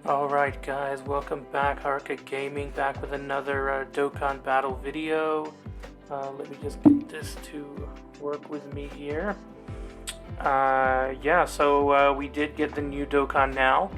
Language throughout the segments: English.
Alright guys, welcome back. Haruka Gaming back with another Dokkan battle video. Let me just get this to work with me here. So we did get the new Dokkan now.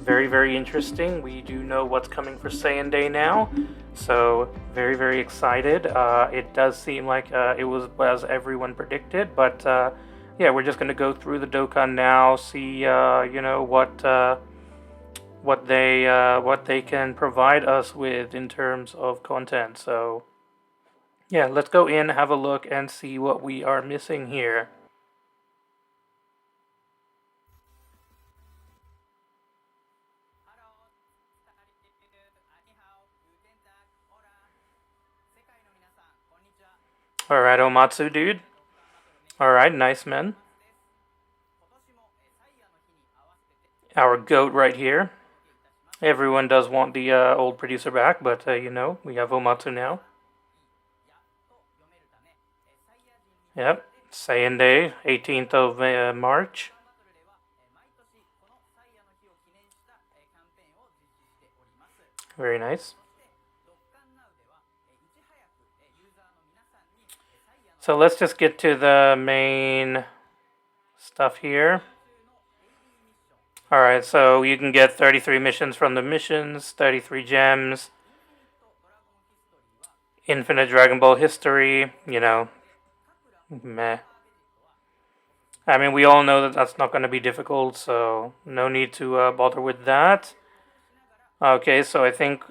Very interesting. We do know what's coming for Saiyan Day now. So very excited. It does seem like it was as everyone predicted, but yeah, we're just going to go through the Dokkan now, see what they can provide us with in terms of content. So yeah, let's go in, have a look, and see what we are missing here. Alright, Omatsu, dude. Alright, nice, man. Our GOAT right here. Everyone does want the old producer back, but we have Omatsu now. Yep, Saiyan Day, 18th of March. Very nice. So let's just get to the main stuff here. Alright, so you can get 33 missions from the missions, 33 gems, infinite Dragon Ball history, meh. I mean, we all know that that's not going to be difficult, so no need to bother with that. Okay, so I think...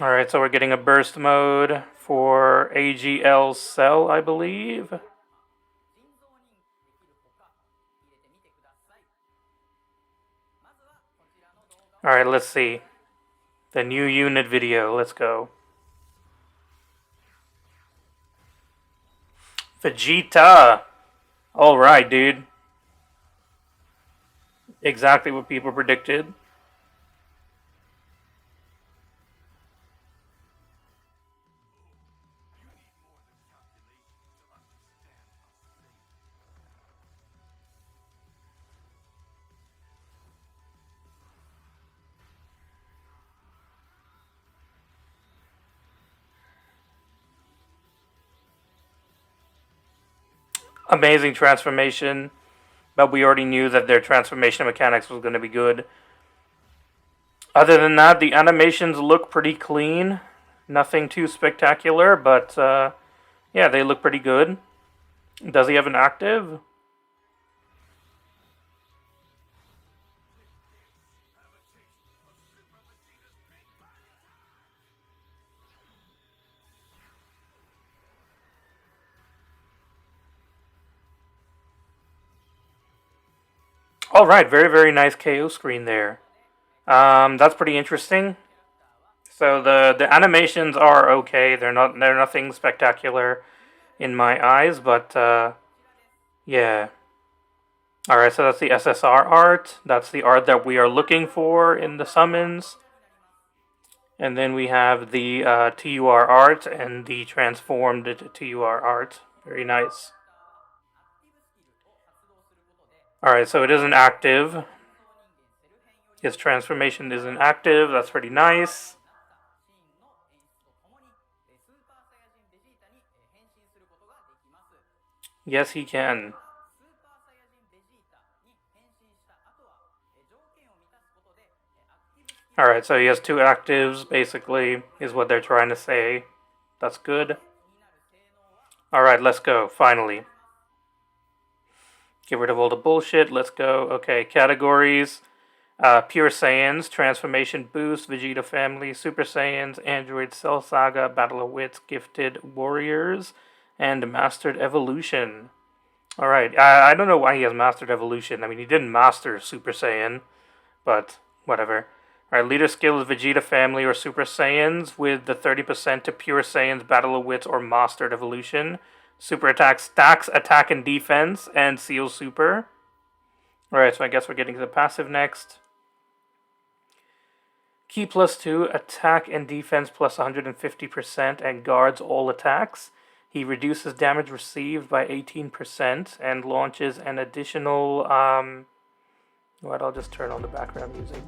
Alright, so we're getting a burst mode for AGL Cell, I believe. Alright, let's see. The new unit video, let's go. Vegeta! Alright, dude. Exactly what people predicted. Amazing transformation, but we already knew that their transformation mechanics was going to be good. Other than that, the animations look pretty clean. Nothing too spectacular, but yeah, they look pretty good. Does he have an active? Alright, very nice KO screen there. That's pretty interesting. So the animations are okay. They're nothing spectacular in my eyes, but yeah. Alright, so that's the SSR art. That's the art that we are looking for in the summons. And then we have the TUR art and the transformed TUR art. Very nice. Alright, so it isn't active. His transformation isn't active. That's pretty nice. Yes, he can. Alright, so he has two actives, basically, is what they're trying to say. That's good. Alright, let's go, finally. Get rid of all the bullshit, let's go. Okay, categories. Pure Saiyans, Transformation Boost, Vegeta Family, Super Saiyans, Android Cell Saga, Battle of Wits, Gifted Warriors, and Mastered Evolution. Alright, I don't know why he has Mastered Evolution. I mean, he didn't master Super Saiyan, but whatever. Alright, leader skill is Vegeta Family or Super Saiyans with the 30% to Pure Saiyans, Battle of Wits, or Mastered Evolution. Super attack stacks attack and defense and seal super. Alright, so I guess we're getting to the passive next. Ki +2, attack and defense plus 150% and guards all attacks. He reduces damage received by 18% and launches an additional What? I'll just turn on the background music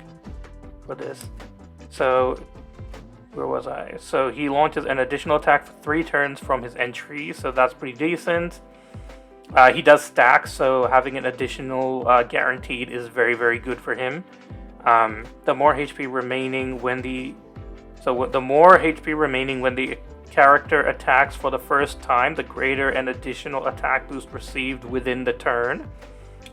for this. So, where was I? So he launches an additional attack for 3 turns from his entry, so that's pretty decent. He does stack, so having an additional guaranteed is very, very good for him. The more HP remaining when the character attacks for the first time, the greater an additional attack boost received within the turn,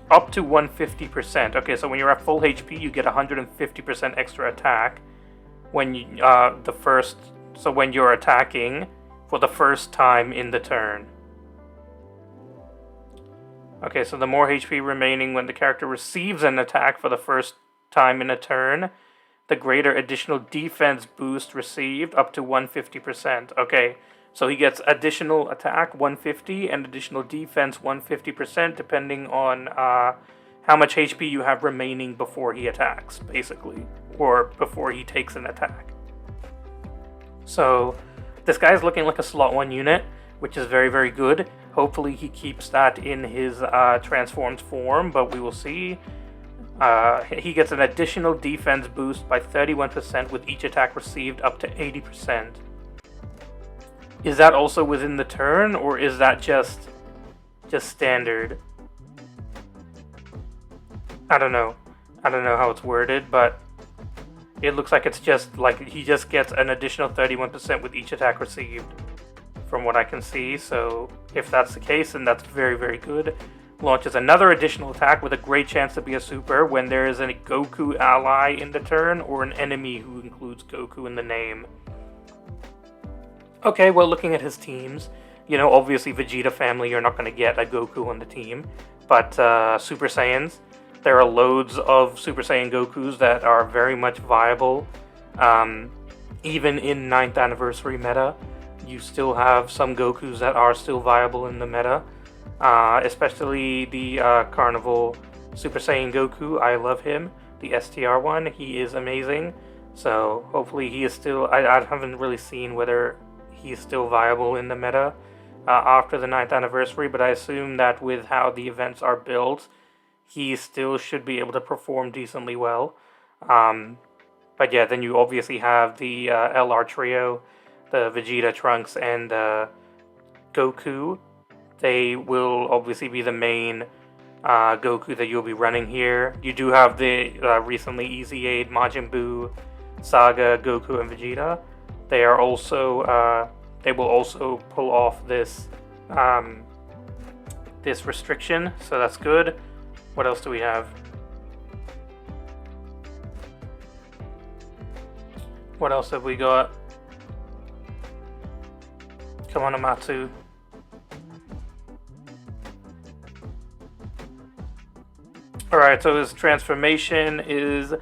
up to 150%. Okay, so when you're at full HP, you get 150% extra attack when when you're attacking for the first time in the turn. Okay, so the more HP remaining when the character receives an attack for the first time in a turn, the greater additional defense boost received, up to 150%. Okay, so he gets additional attack 150 and additional defense 150%, depending on how much HP you have remaining before he attacks, basically, or before he takes an attack. So this guy's looking like a slot 1 unit, which is very, very good. Hopefully he keeps that in his transformed form, but we will see. He gets an additional defense boost by 31% with each attack received, up to 80%. Is that also within the turn, or is that just standard? I don't know how it's worded, but it looks like it's just like he just gets an additional 31% with each attack received, from what I can see. So if that's the case, then that's very, very good. Launches another additional attack with a great chance to be a super when there is a Goku ally in the turn or an enemy who includes Goku in the name. Okay, well, looking at his teams, obviously Vegeta family, you're not going to get a Goku on the team, but Super Saiyans, there are loads of Super Saiyan Gokus that are very much viable. Even in 9th anniversary meta, you still have some Gokus that are still viable in the meta. Especially the Carnival Super Saiyan Goku. I love him. The STR one, he is amazing. So hopefully he is still... I haven't really seen whether he's still viable in the meta after the 9th anniversary, but I assume that with how the events are built, he still should be able to perform decently well. But yeah, then you obviously have the LR trio, the Vegeta, Trunks, and Goku. They will obviously be the main Goku that you'll be running here. You do have the recently EZ8 Majin Buu, Saga, Goku, and Vegeta. They are also they will also pull off this this restriction, so that's good. What else do we have? What else have we got? Come on, Omatsu. Alright, so his transformation is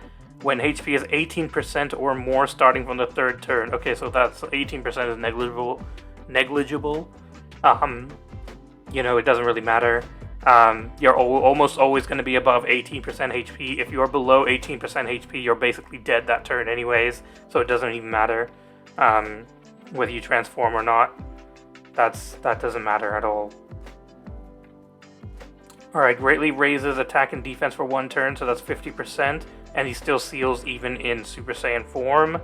when HP is 18% or more starting from the 3rd turn. Okay, so that's 18% is negligible. It doesn't really matter. You're almost always going to be above 18% HP. If you're below 18% HP, you're basically dead that turn anyways, so it doesn't even matter whether you transform or not. That doesn't matter at all. Alright, greatly raises attack and defense for 1 turn, so that's 50%, and he still seals even in Super Saiyan form.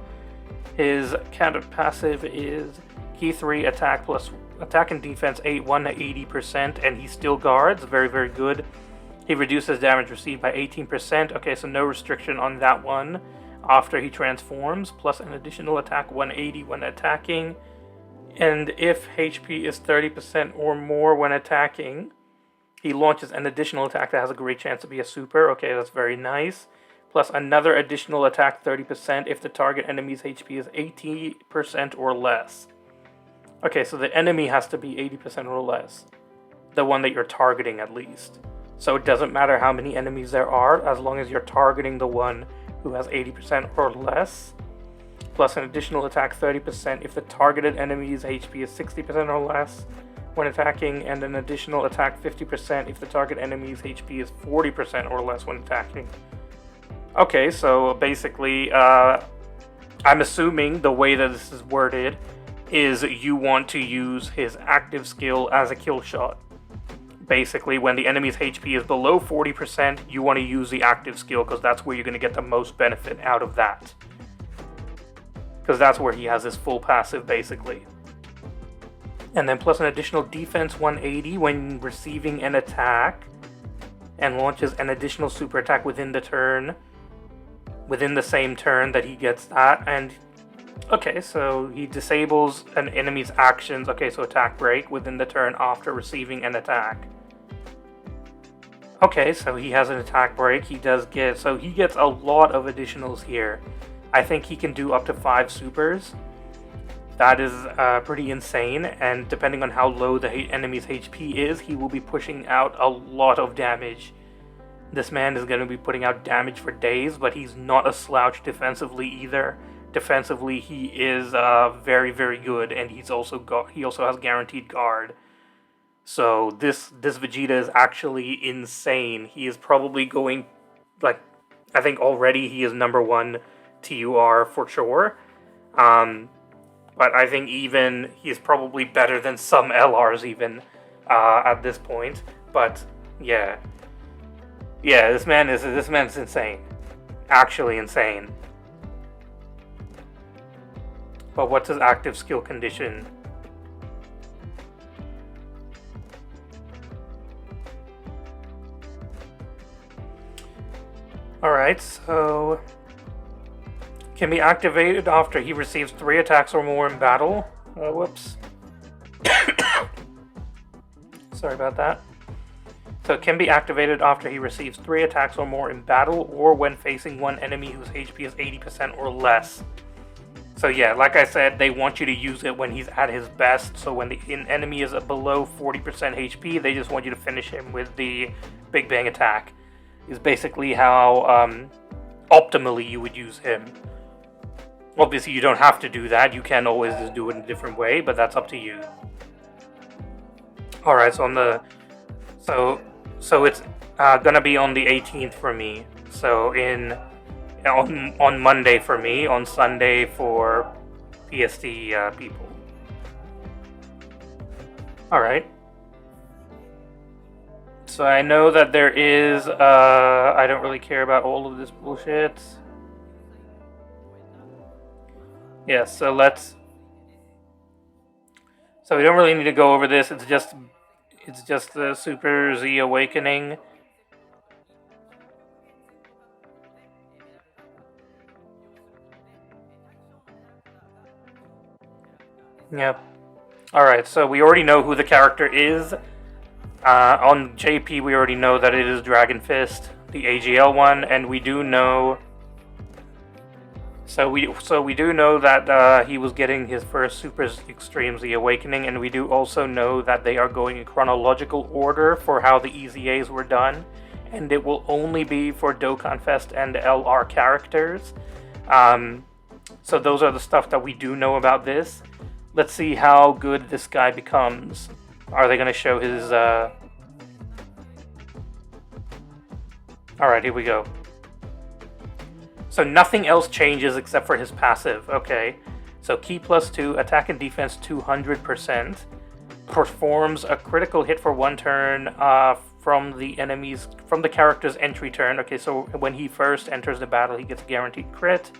His counter passive is Key 3 attack plus attack and defense 180%, and he still guards. Very, very good. He reduces damage received by 18%. Okay, so no restriction on that one after he transforms, plus an additional attack 180 when attacking. And if HP is 30% or more when attacking, he launches an additional attack that has a great chance to be a super. Okay, that's very nice. Plus another additional attack 30% if the target enemy's HP is 80% or less. Okay, so the enemy has to be 80% or less. The one that you're targeting, at least. So it doesn't matter how many enemies there are, as long as you're targeting the one who has 80% or less. Plus an additional attack 30% if the targeted enemy's HP is 60% or less when attacking, and an additional attack 50% if the target enemy's HP is 40% or less when attacking. Okay, so basically, I'm assuming the way that this is worded is you want to use his active skill as a kill shot. basically, when the enemy's HP is below 40%, you want to use the active skill, because that's where you're going to get the most benefit out of that. Because that's where he has his full passive, basically. And then plus an additional defense 180 when receiving an attack, and launches an additional super attack within the turn, within the same turn that he gets that. And okay, so he disables an enemy's actions. Okay, so attack break within the turn after receiving an attack. Okay, so he has an attack break. He does get, so he gets a lot of additionals here. I think he can do up to 5 supers. That is pretty insane, and depending on how low the enemy's HP is, he will be pushing out a lot of damage. This man is going to be putting out damage for days, but he's not a slouch defensively either. Defensively, he is very, very good, and he also has guaranteed guard. So this Vegeta is actually insane. He is probably going, like, I think already he is #1 TUR for sure. But I think even he's probably better than some LRs even at this point. But yeah, this man's insane, actually insane. But what's his active skill condition? Alright, so can be activated after he receives 3 attacks or more in battle. Whoops. Sorry about that. So it can be activated after he receives 3 attacks or more in battle, or when facing one enemy whose HP is 80% or less. So yeah, like I said, they want you to use it when he's at his best. So when the enemy is below 40% HP, they just want you to finish him with the Big Bang attack. Is basically how optimally you would use him. Obviously, you don't have to do that. You can always just do it in a different way, but that's up to you. All right, so so it's gonna be on the 18th for me. So on Monday for me, on Sunday for PST people. All right. So I know that there is. I don't really care about all of this bullshit. Yeah, so we don't really need to go over this. It's just the Super Z Awakening. Yep. Alright, so we already know who the character is. On JP, we already know that it is Dragon Fist, the AGL one, and we do know. So we do know that he was getting his first Super Extreme Z Awakening, and we do also know that they are going in chronological order for how the EZAs were done, and it will only be for Dokkan Fest and LR characters. So those are the stuff that we do know about this. Let's see how good this guy becomes. Are they going to show his... Alright, here we go. So nothing else changes except for his passive. Okay. So Ki +2, attack and defense 200%. Performs a critical hit for 1 turn from the character's entry turn. Okay, so when he first enters the battle, he gets a guaranteed crit.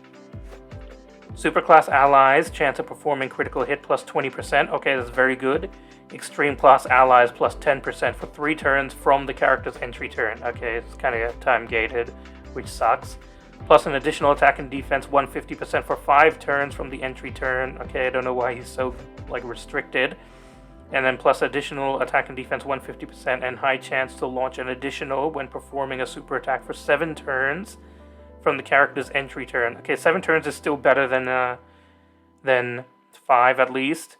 Superclass allies, chance of performing critical hit plus 20%. Okay, that's very good. Extreme class allies plus 10% for 3 turns from the character's entry turn. Okay, it's kind of time gated, which sucks. Plus an additional attack and defense 150% for 5 turns from the entry turn. Okay, I don't know why he's so restricted. And then plus additional attack and defense 150% and high chance to launch an additional when performing a super attack for 7 turns from the character's entry turn. Okay, 7 turns is still better than 5 at least.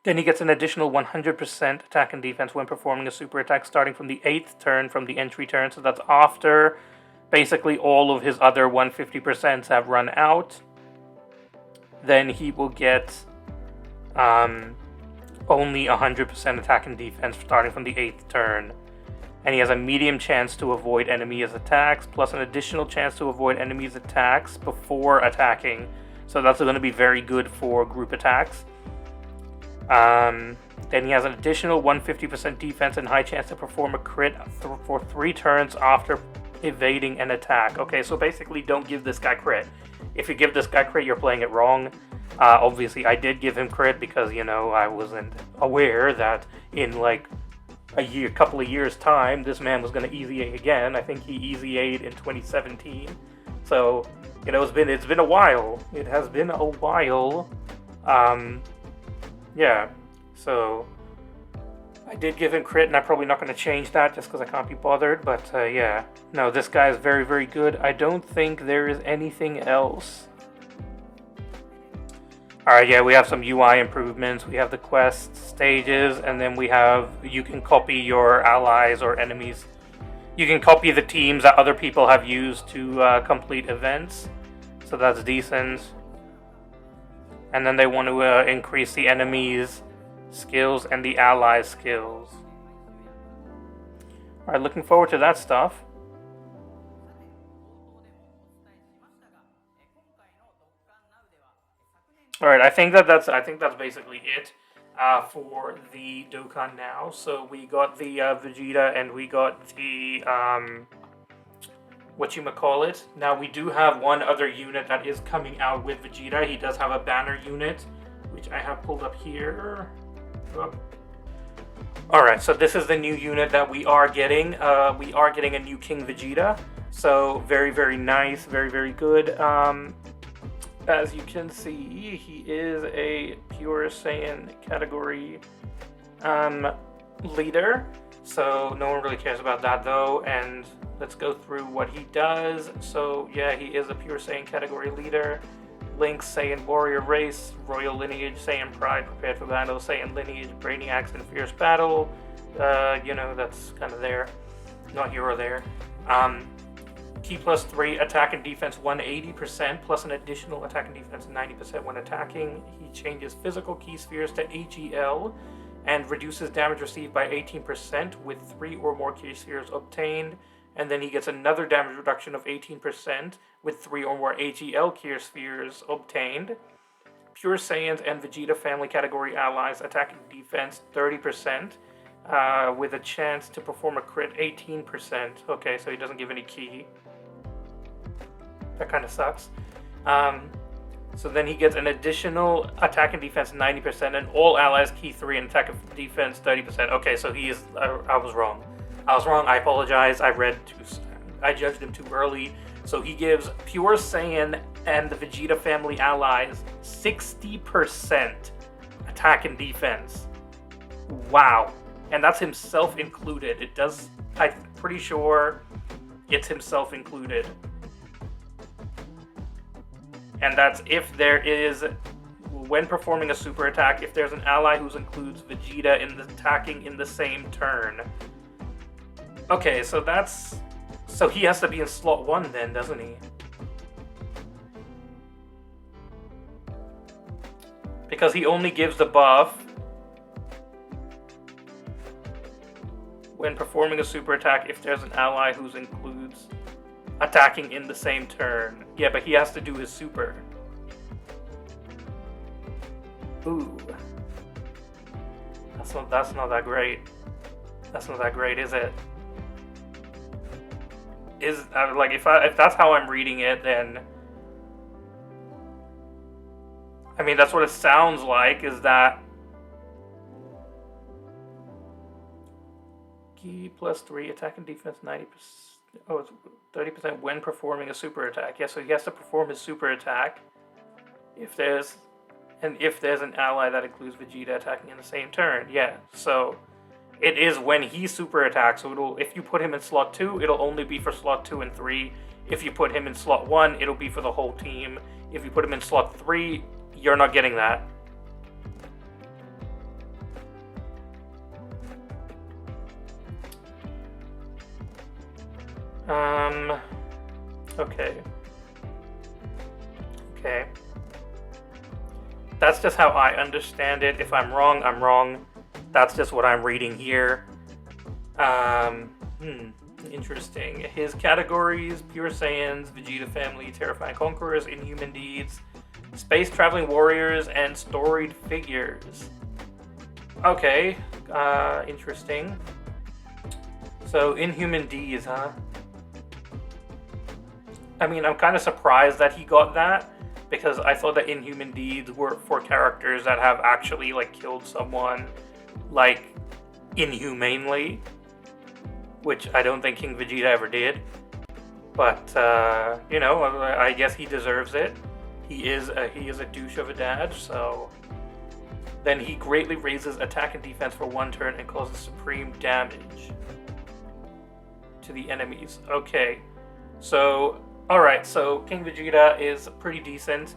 Then he gets an additional 100% attack and defense when performing a super attack starting from the 8th turn from the entry turn. So that's after basically all of his other 150% have run out. Then he will get only 100% attack and defense starting from the 8th turn. And he has a medium chance to avoid enemies' attacks, plus an additional chance to avoid enemies' attacks before attacking. So that's going to be very good for group attacks. Then he has an additional 150% defense and high chance to perform a crit for 3 turns after evading an attack. Okay, so basically don't give this guy crit. If you give this guy crit, you're playing it wrong. Obviously, I did give him crit because, I wasn't aware that in like a couple of years' time, this man was going to easy A again. I think he easy A'd in 2017. So, it's been a while. It has been a while. Yeah, so I did give him crit, and I'm probably not going to change that just because I can't be bothered. But yeah, no, this guy is very, very good. I don't think there is anything else. Alright, yeah, we have some UI improvements. We have the quest stages, and then you can copy your allies or enemies. You can copy the teams that other people have used to complete events. So that's decent. And then they want to increase the enemies' skills and the allies' skills. Alright, looking forward to that stuff. Alright, I think that's basically it for the Dokkan now. So we got the Vegeta and we got the whatchamacallit. Now we do have one other unit that is coming out with Vegeta. He does have a banner unit, which I have pulled up here. Oh. Alright, so this is the new unit that we are getting. We are getting a new King Vegeta. So very, very nice, very, very good. As you can see, he is a Pure Saiyan category leader. So no one really cares about that though. And let's go through what he does. So yeah, he is a Pure Saiyan category leader. Link, Saiyan warrior race, royal lineage, Saiyan pride, prepared for battle, Saiyan lineage, brainiacs in fierce battle. That's kind of there. Not hero there. Key +3, attack and defense 180%, plus an additional attack and defense 90% when attacking. He changes physical key spheres to HEL and reduces damage received by 18% with 3 or more key spheres obtained. And then he gets another damage reduction of 18% with 3 or more HEL key spheres obtained. Pure Saiyans and Vegeta family category allies attack and defense 30%. With a chance to perform a crit 18%. Okay, so he doesn't give any key. That kind of sucks. So then he gets an additional attack and defense 90% and all allies key 3 and attack and defense 30%. Okay, so he is... I was wrong. I apologize. I judged him too early. So he gives Pure Saiyan and the Vegeta family allies 60% attack and defense. Wow. And that's himself included. I'm pretty sure it's himself included. And that's if there is, when performing a super attack, if there's an ally who includes Vegeta in the attacking in the same turn. Okay, so he has to be in slot 1 then, doesn't he? Because he only gives the buff when performing a super attack if there's an ally who includes attacking in the same turn. Yeah, but he has to do his super. Ooh. That's not that great. That's not that great, is it? If that's how I'm reading it, then I mean that's what it sounds like, is that key +3, attack and defense 90%. Oh, it's 30% when performing a super attack. Yeah, so he has to perform his super attack if there's an ally that includes Vegeta attacking in the same turn. Yeah, so it is when he super attacks. So if you put him in slot 2, it'll only be for slot 2 and 3. If you put him in slot 1, it'll be for the whole team. If you put him in slot 3, you're not getting that. Okay. That's just how I understand it. If I'm wrong, I'm wrong. That's just what I'm reading here. Interesting. His categories: Pure Saiyans, Vegeta family, Terrifying Conquerors, Inhuman Deeds, Space Traveling Warriors, and Storied Figures. Okay, interesting. So, Inhuman D's, huh? I mean, I'm kind of surprised that he got that, because I thought that Inhuman Deeds were for characters that have actually, like, killed someone, like, inhumanely, which I don't think King Vegeta ever did. But, you know, I guess he deserves it. He is a douche of a dad, so... Then he greatly raises attack and defense for 1 turn and causes supreme damage to the enemies. Okay, so... Alright, so King Vegeta is pretty decent.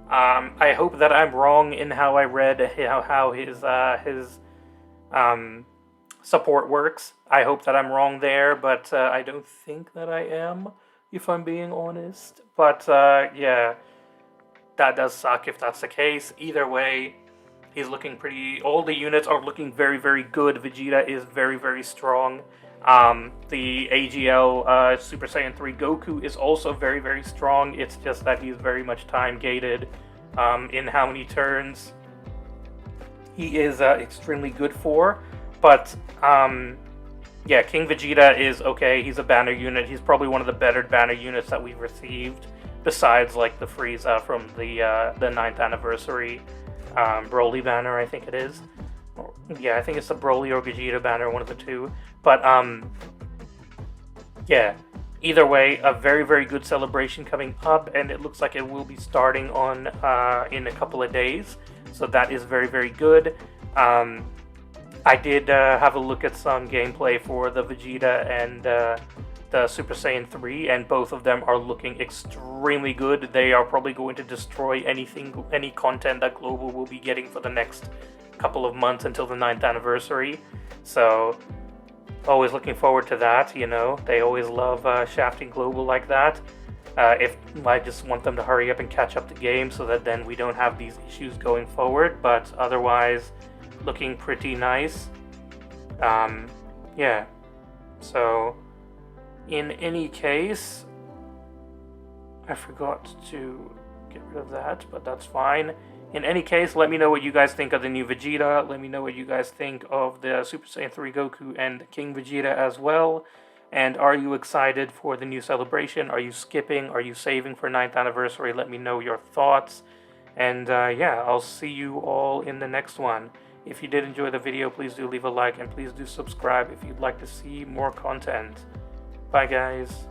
I hope that I'm wrong in how I read how his support works. I hope that I'm wrong there, but I don't think that I am, if I'm being honest. But yeah, that does suck if that's the case. Either way, he's looking pretty... All the units are looking very, very good. Vegeta is very, very strong. The AGL Super Saiyan 3 Goku is also very, very strong. It's just that he's very much time gated in how many turns he is extremely good for. But yeah, King Vegeta is okay. He's a banner unit. He's probably one of the better banner units that we've received, besides like the Frieza from the 9th anniversary Broly banner, I think it is. Yeah, I think it's the Broly or Vegeta banner, one of the two. But yeah, either way, a very, very good celebration coming up, and it looks like it will be starting on in a couple of days. So that is very, very good. I did have a look at some gameplay for the Vegeta and the Super Saiyan 3, and both of them are looking extremely good. They are probably going to destroy any content that Global will be getting for the next couple of months until the 9th anniversary. So, always looking forward to that, you know. They always love shafting Global like that. If I just want them to hurry up and catch up the game so that then we don't have these issues going forward, but otherwise, looking pretty nice. Yeah. So, in any case, I forgot to get rid of that, but that's fine. In any case, let me know what you guys think of the new Vegeta. Let me know what you guys think of the Super Saiyan 3 Goku and King Vegeta as well. And are you excited for the new celebration? Are you skipping? Are you saving for 9th anniversary? Let me know your thoughts. And yeah, I'll see you all in the next one. If you did enjoy the video, please do leave a like and please do subscribe if you'd like to see more content. Bye guys.